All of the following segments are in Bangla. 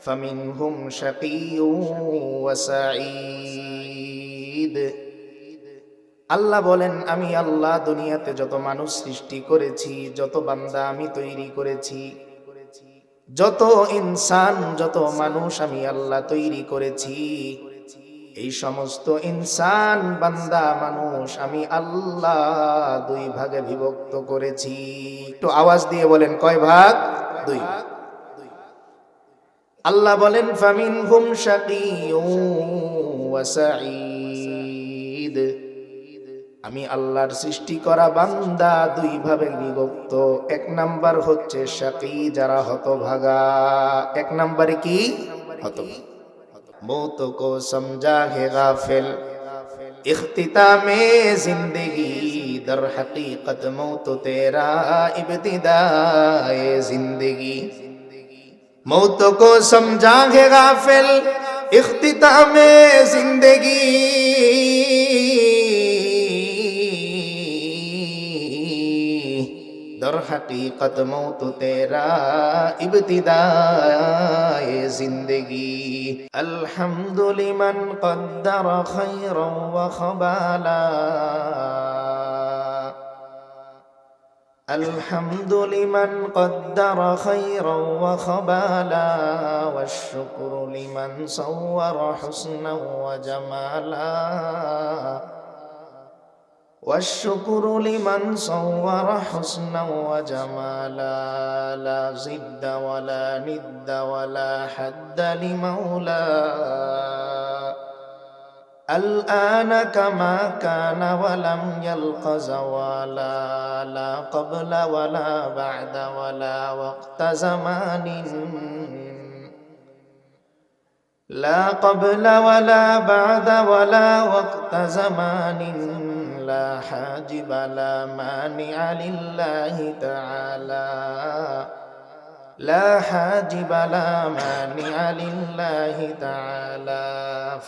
فمنهم شقي وسعيد আল্লাহ বলেন, আমি আল্লাহ দুনিয়াতে যত মানুষ সৃষ্টি করেছি, যত বান্দা আমি তৈরি করেছি, যত ইনসান, যত মানুষ আমি আল্লাহ তৈরি করেছি, এই সমস্ত ইনসান, বান্দা, মানুষ আমি আল্লাহ দুই ভাগে বিভক্ত করেছি। একটু আওয়াজ দিয়ে বলেন, কয় ভাগ? দুই। আল্লাহ বলেন, ফামিনহুম শাকিয়্যুন ওয়া সাঈদ। আমি আল্লাহর সৃষ্টি করা বান্দা দুই ভাগে বিভক্ত। এক নাম্বার হচ্ছে শাকী, যারা হতভাগা। এক নাম্বারে কি? হতভাগা। मौत को समझा है गाफिल, इख्तितामे जिंदगी, दर हकीकत मौत तेरा इब्तिदाए जिंदगी। मौत को समझा है गाफिल, इख्तितामे जिंदगी, दर हकीकत मौत तेरा इब्तिदाए जिंदगी। अल्हम्दुलिमन क़द्दर खैरन व खबाला, अल्हम्दुलिमन क़द्दर खैरन व खबाला, वश्शुक्रु लिमन सव्वर हुस्नन व जमाला, والشكر لمن صور حسنا وجمالا، لا ضد ولا ند ولا حد لمولى، الآن كما كان ولم يلق زوالا، لا قبل ولا بعد ولا وقت زمان، لا قبل ولا بعد ولا وقت زمان، لا حاجب لا مانع لله تعالى، لا حاجب لا مانع لله تعالى،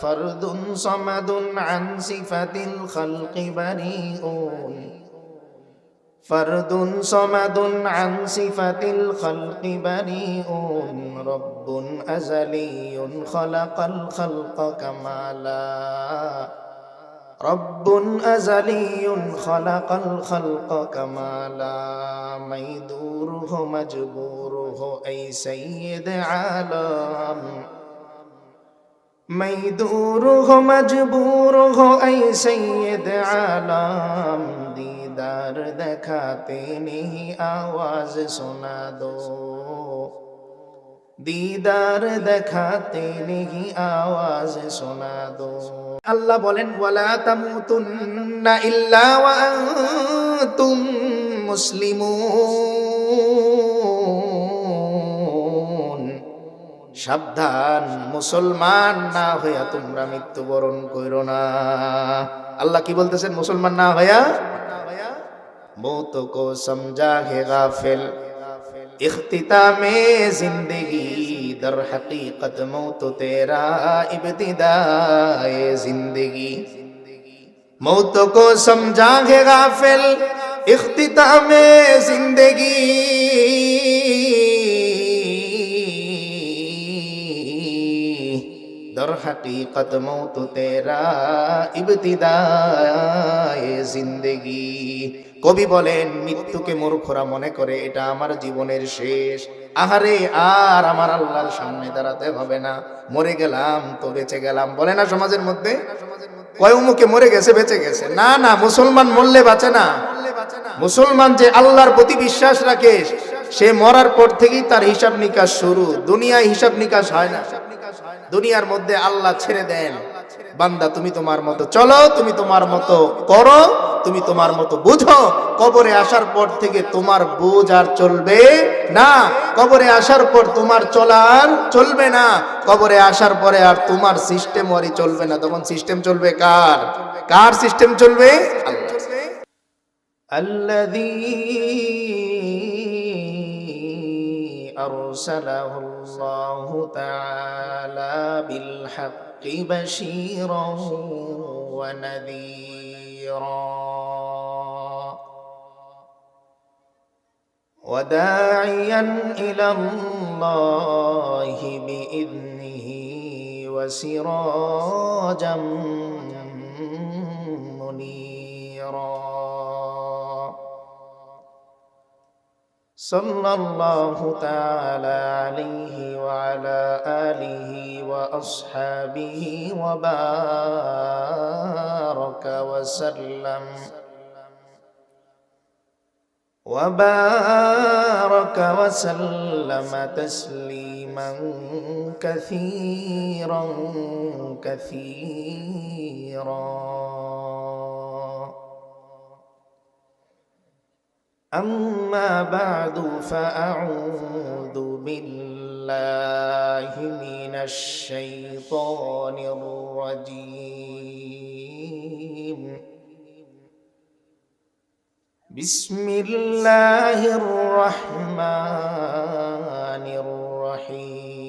فرد صمد عن صفة الخلق بريء، فرد صمد عن صفة الخلق بريء، رب أزلي خلق الخلق كمالا، رب أزلي خلق الخلق كمالا، ميدوره مجبوره أي سيد عالم، ميدوره مجبوره أي سيد عالم، दीदार दिखाते नहीं आवाज सुना दो, दीदार दिखाते नहीं आवाज सुना दो। আল্লাহ বলেন, ওয়ালা তামুতুন্না ইল্লা ওয়া আনতুম মুসলিমুন, সাবধান, মুসলমান না হইয়া তোমরা মৃত্যুবরণ কইরো না। আল্লাহ কি বলতেছেন? মুসলমান না হইয়া। मौत को समझा है गाफिल, इख्तितामे जिंदगी, दर हकीकत मौत तेरा इब्तिदाए जिंदगी। मौत को समझा है गाफिल, इख्तितामे जिंदगी, दर हकीकत मौत तेरा इब्तिदाए जिंदगी। কবি বলেন, মৃত্যুকে মূর্খরা মনে করে এটা আমার জীবনের শেষ। আহারে, আর আমার আল্লাহর সামনে দাঁড়াতে হবে না, মরে গেলাম তো বেঁচে গেলাম। বলে না সমাজের মধ্যে, কয় মুখে মরে গেছে বেঁচে গেছে। না না, মুসলমান মরলে বাঁচে না। মুসলমান যে আল্লাহর প্রতি বিশ্বাস রাখে, সে মরার পর থেকেই তার হিসাব নিকাশ শুরু। দুনিয়ায় হিসাব নিকাশ হয় না। দুনিয়ার মধ্যে আল্লাহ ছেড়ে দেন, বান্দা তুমি তোমার মতো চলো, তুমি তোমার মতো করো, তুমি তোমার মতো বুঝো। কবরে আসার পর থেকে তোমার বুঝ আর চলবে না। কবরে আসার পর তোমার চলার চলবে না। কবরে আসার পরে আর তোমার সিস্টেম ওরই চলবে না। তখন সিস্টেম চলবে কার? কার সিস্টেম চলবে? আল্লাযী أرسله الله تعالى بالحق بشيرا ونذيرا وداعيا إلى الله الله بإذنه وسراجا منيرا. صلى الله تعالى عليه وعلى آله وأصحابه وبارك وسلم تسليما كثيرا كثيرا. أما بعد فأعوذ بالله من الشيطان الرجيم. بسم الله الرحمن الرحيم.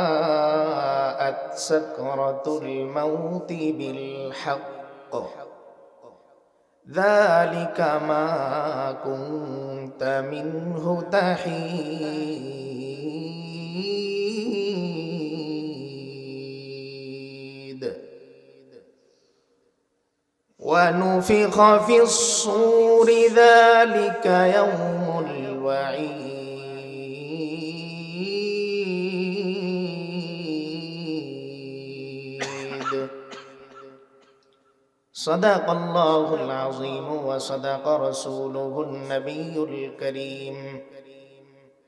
وجاءت سكرة الموت بالحق ذلك ما كنت منه تحيد. ونفخ في الصور ذلك يوم الوعيد. صدق الله العظيم وصدق رسوله النبي الكريم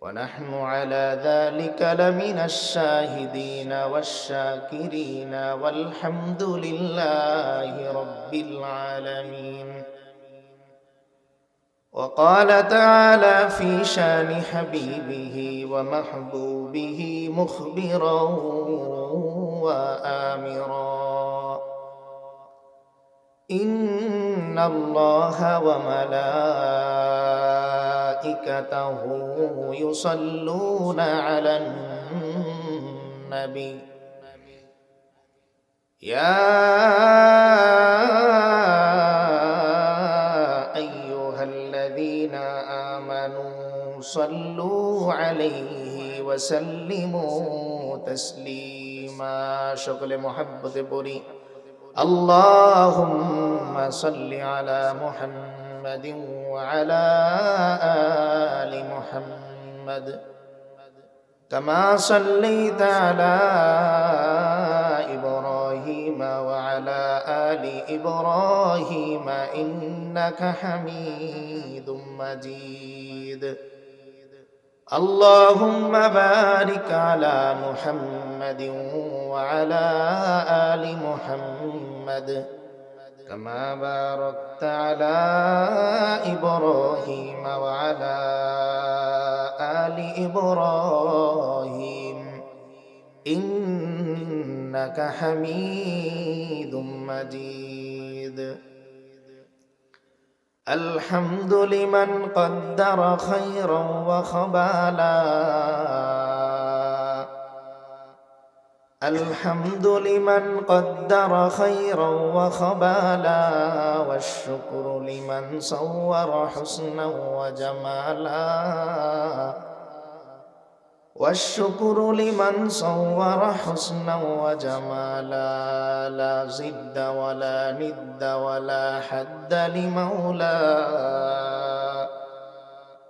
ونحن على ذلك لمن الشاهدين والشاكرين والحمد لله رب العالمين. وقال تعالى في شان حبيبه ومحبوبه مخبرا وآمرا: إن الله وملائكته يصلون على النبي يا أيها الذين آمنوا صلوا عليه وسلموا تسليما. شكل محبت بري اللهم صل على محمد وعلى آل محمد كما صليت على إبراهيم وعلى آل إبراهيم إنك حميد مجيد. اللهم بارك على محمد وعلى آل محمد كما باركت على إبراهيم وعلى آل إبراهيم إنك حميد مجيد. الحمد لمن قدر خيرا وخبالا. الحمد لمن قدر خيرا وخبالا. والشكر لمن صور حسنا وجمالا. والشكر لمن صور حسنا وجمالا. لا ضد ولا ند ولا حد لمولى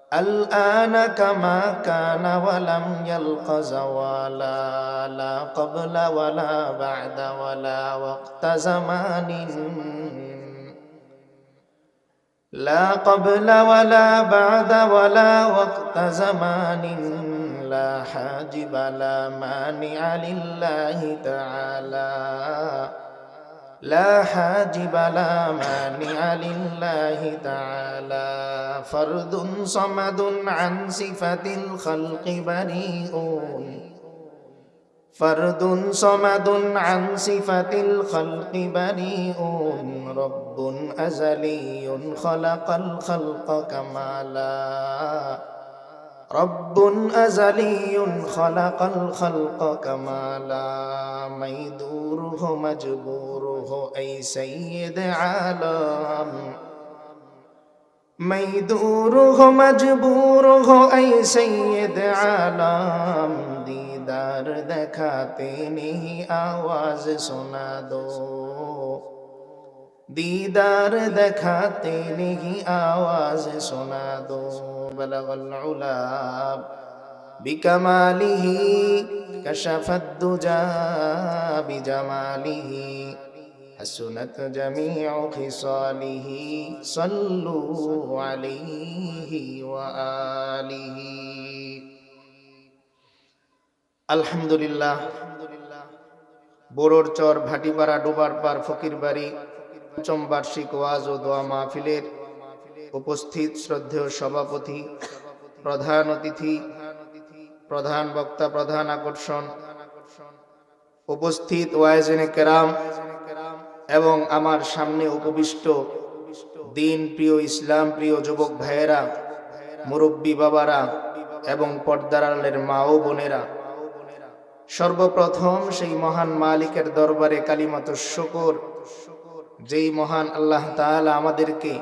الآن كما كان ولم يلق زوالا. لا قبل ولا بعد ولا وقت زمان. لا قبل ولا بعد ولا وقت زمان. لا حاجب لا مانع لله تعالى. لا حاجب لا مانع لله تعالى. فرد صمد عن صفة الخلق بريء. فرد صمد عن صفة الخلق بريء. رب أزلي خلق الخلق كمالا. রব্বুন আযালিয়ুন খালাকাল খালকা কামালা মাইদুরুহু মাজবুরুহু আই সাইয়্যিদ আলাম ميدوره مجبوره أي سيد عالم دیدار دکھاتے نہیں آواز سنا دو دیدار دکھاتے نہیں آواز سنا دو بلغ العلا بکمالہ کشف الدجى بجمالہ حسنت جميع خصاله صلوا عليه وآله আলহামদুলিল্লাহ। বোরোর চর ভাটিপাড়া ডোবার পার ফকির বাড়ি পঞ্চম বার্ষিক ওয়াজ ও দোয়া মাহফিলের উপস্থিত শ্রদ্ধেয় সভাপতি, প্রধান অতিথি, প্রধান বক্তা, প্রধান আকর্ষণ, উপস্থিত ওয়াইজিনে কেরাম এবং আমার সামনে উপবিষ্ট দিন প্রিয়, ইসলাম প্রিয় যুবক ভাইয়েরা, মুরব্বী বাবারা এবং পর্দার আড়ালের মা ও বোনেরা, সর্বপ্রথম সেই মহান মালিকের দরবারে কালিমাতুশ শুকর, যেই মহান আল্লাহ তাআলা আমাদেরকে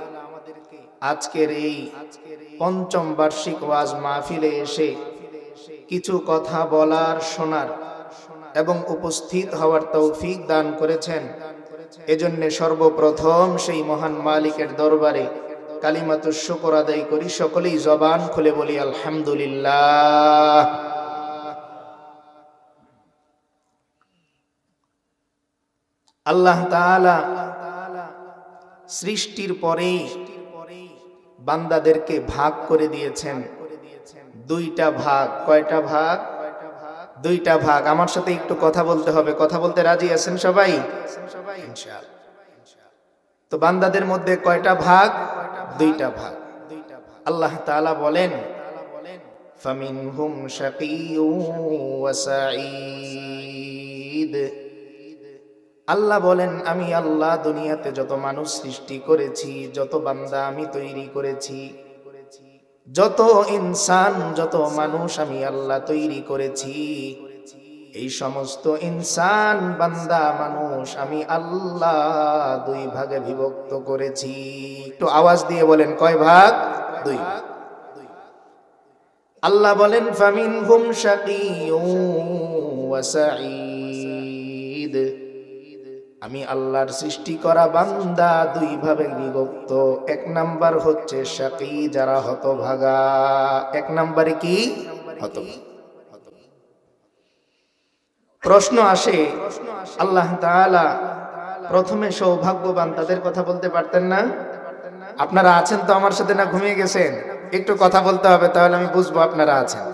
আজকের এই পঞ্চম বার্ষিক ওয়াজ মাহফিলে এসে কিছু কথা বলার, শোনার এবং উপস্থিত হওয়ার তৌফিক দান করেছেন। এজন্য সর্বপ্রথম সেই মহান মালিকের দরবারে কালিমাতুশ শুকর আদায় করি। সকলেই জবান খুলে বলি আলহামদুলিল্লাহ। আল্লাহ তাআলা সৃষ্টির পরেই বান্দাদেরকে ভাগ করে দিয়েছেন দুইটা ভাগ। কয়টা ভাগ? দুইটা ভাগ। আমার সাথে একটু কথা বলতে হবে। কথা বলতে রাজি আছেন সবাই? ইনশাআল্লাহ। তো বান্দাদের মধ্যে কয়টা ভাগ? দুইটা ভাগ। আল্লাহ তাআলা বলেন ফামিনহুম শাকিয়্যুন ওয়া সাঈদ। আল্লাহ বলেন আমি আল্লাহ দুনিয়াতে যত মানুষ সৃষ্টি করেছি, যত বান্দা আমি তৈরি করেছি, যত ইনসান, যত মানুষ আমি আল্লাহ তৈরি করেছি, এই সমস্ত ইনসান, বান্দা, মানুষ আমি আল্লাহ দুই ভাগে বিভক্ত করেছি। একটু আওয়াজ দিয়ে বলেন কয় ভাগ? দুই। আল্লাহ বলেন ফামিনহুম শাকিয়্যুন ওয়া সাঈদ। আমি আল্লাহর সৃষ্টি করা বান্দা দুই ভাবে বিভক্ত। এক নাম্বার হচ্ছে শাকী, যারা হতভাগা। এক নাম্বারে কি? হতভাগা। প্রশ্ন আসে, আল্লাহ তাআলা প্রথমে সৌভাগ্যবান তাদের কথা বলতে পারতেন না? আপনারা আছেন তো আমার সাথে, না ঘুমিয়ে গেছেন? একটু কথা বলতে হবে, তাহলে আমি বুঝবো আপনারা আছেন।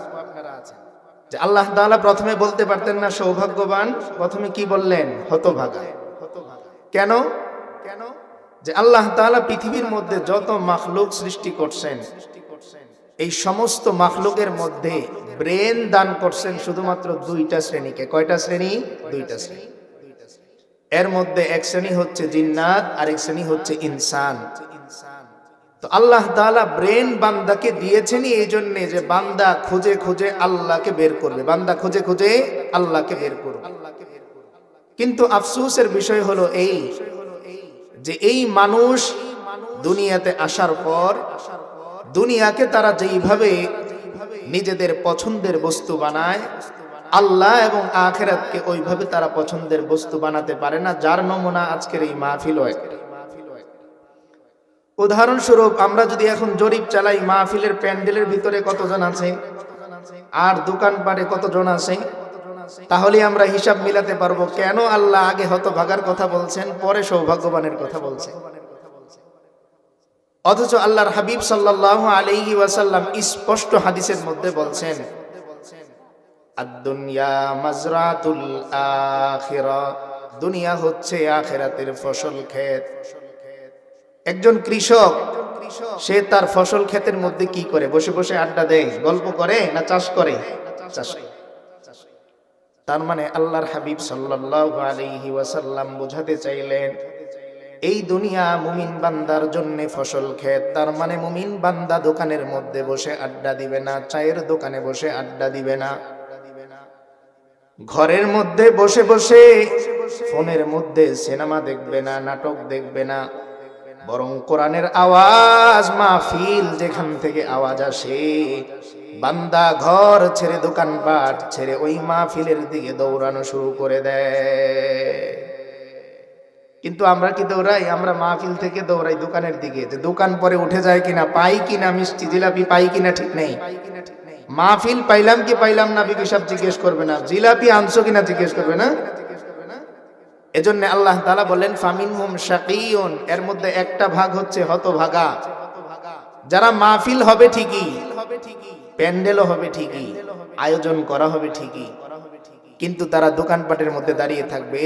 যে আল্লাহ তাআলা প্রথমে বলতে পারতেন না সৌভাগ্যবান? প্রথমে কি বললেন? হতভাগা। কেন? যে আল্লাহ তাআলা পৃথিবীর মধ্যে যত মাখলুক সৃষ্টি করছেন, এই সমস্ত মাখলুকের মধ্যে ব্রেন দান করছেন শুধুমাত্র দুইটা শ্রেণীকে। কয়টা শ্রেণী? দুইটা শ্রেণী। এর মধ্যে এক শ্রেণী হচ্ছে জিন্নাত, আর এক শ্রেণী হচ্ছে ইনসান। তো আল্লাহ তাআলা ব্রেন বান্দাকে দিয়েছেনই এই জন্য যে বান্দা খুঁজে খুঁজে আল্লাহকে বের করবে, বান্দা খুঁজে খুঁজে আল্লাহকে বের করবে। কিন্তু আফসোসের বিষয় হলো এই যে এই মানুষ দুনিয়াতে আসার পর দুনিয়াকে তারা যেইভাবে নিজেদের পছন্দের বস্তু বানায়, আল্লাহ এবং আখিরাতকে ওইভাবে তারা পছন্দের বস্তু বানাতে পারে না। যার নমুনা আজকের এই মাহফিলও একটা। উদাহরণস্বরূপ আমরা যদি এখন জরিপ চালাই, মাহফিলের প্যান্ডেলের ভিতরে কতজন আছে আর দোকানপাটে কতজন আছে, তাহলে আমরা হিসাব মিলাতে পারবো কেন আল্লাহ আগে হতভাগার কথা বলছেন, পরে সৌভাগ্যবানের কথা বলছেন। অথচ আল্লাহর হাবিব সাল্লাল্লাহু আলাইহি ওয়াসাল্লাম স্পষ্ট হাদিসের মধ্যে বলছেন আদ-দুনিয়া মাজরাতুল আখিরা, দুনিয়া হচ্ছে আখিরাতের ফসল ক্ষেত। একজন কৃষক, সে তার ফসল ক্ষেতের মধ্যে কি করে? বসে বসে আড্ডা দেয়, গল্প করে, না চাষ করে? চাষ। তার মানে আল্লাহর হাবিব সাল্লাল্লাহু আলাইহি ওয়াসাল্লাম বোঝাতে চাইলেন এই দুনিয়া মুমিন বান্দার জন্য ফসল ক্ষেত। তার মানে মুমিন বান্দা দোকানের মধ্যে বসে আড্ডা দিবে না, চায়ের দোকানে বসে আড্ডা দিবে না, ঘরের মধ্যে বসে বসে ফোনের মধ্যে সিনেমা দেখবে না, নাটক দেখবে না, বরং কোরআনের আওয়াজ মাহফিল যেখান থেকে আওয়াজ আসে, বান্দা ঘর ছেড়ে দোকানপাট ছেড়ে ওই মাহফিলের দিকে দৌড়ানো শুরু করে দেয়। কিন্তু আমরা কি দৌড়াই? আমরা মাহফিল থেকে দৌড়াই দোকানের দিকে, যে দোকান পরে উঠে যায় কিনা, পাই কিনা মিষ্টি জিলাপি পাই কিনা ঠিক নেই। মাহফিল পাইলাম কি পাইলাম না বিবি সাহেব জিজ্ঞেস করবে না, জিলাপি আনছো কিনা জিজ্ঞেস করবে না। এজন্য আল্লাহ তাআলা বলেন ফামিনহুম শাকিয়ুন, এর মধ্যে একটা ভাগ হচ্ছে হতভাগা, যারা মাহফিল হবে ঠিকই, প্যান্ডেলও হবে ঠিকই, আয়োজন করা হবে ঠিকই, কিন্তু তারা দোকানপাটের মধ্যে দাঁড়িয়ে থাকবে।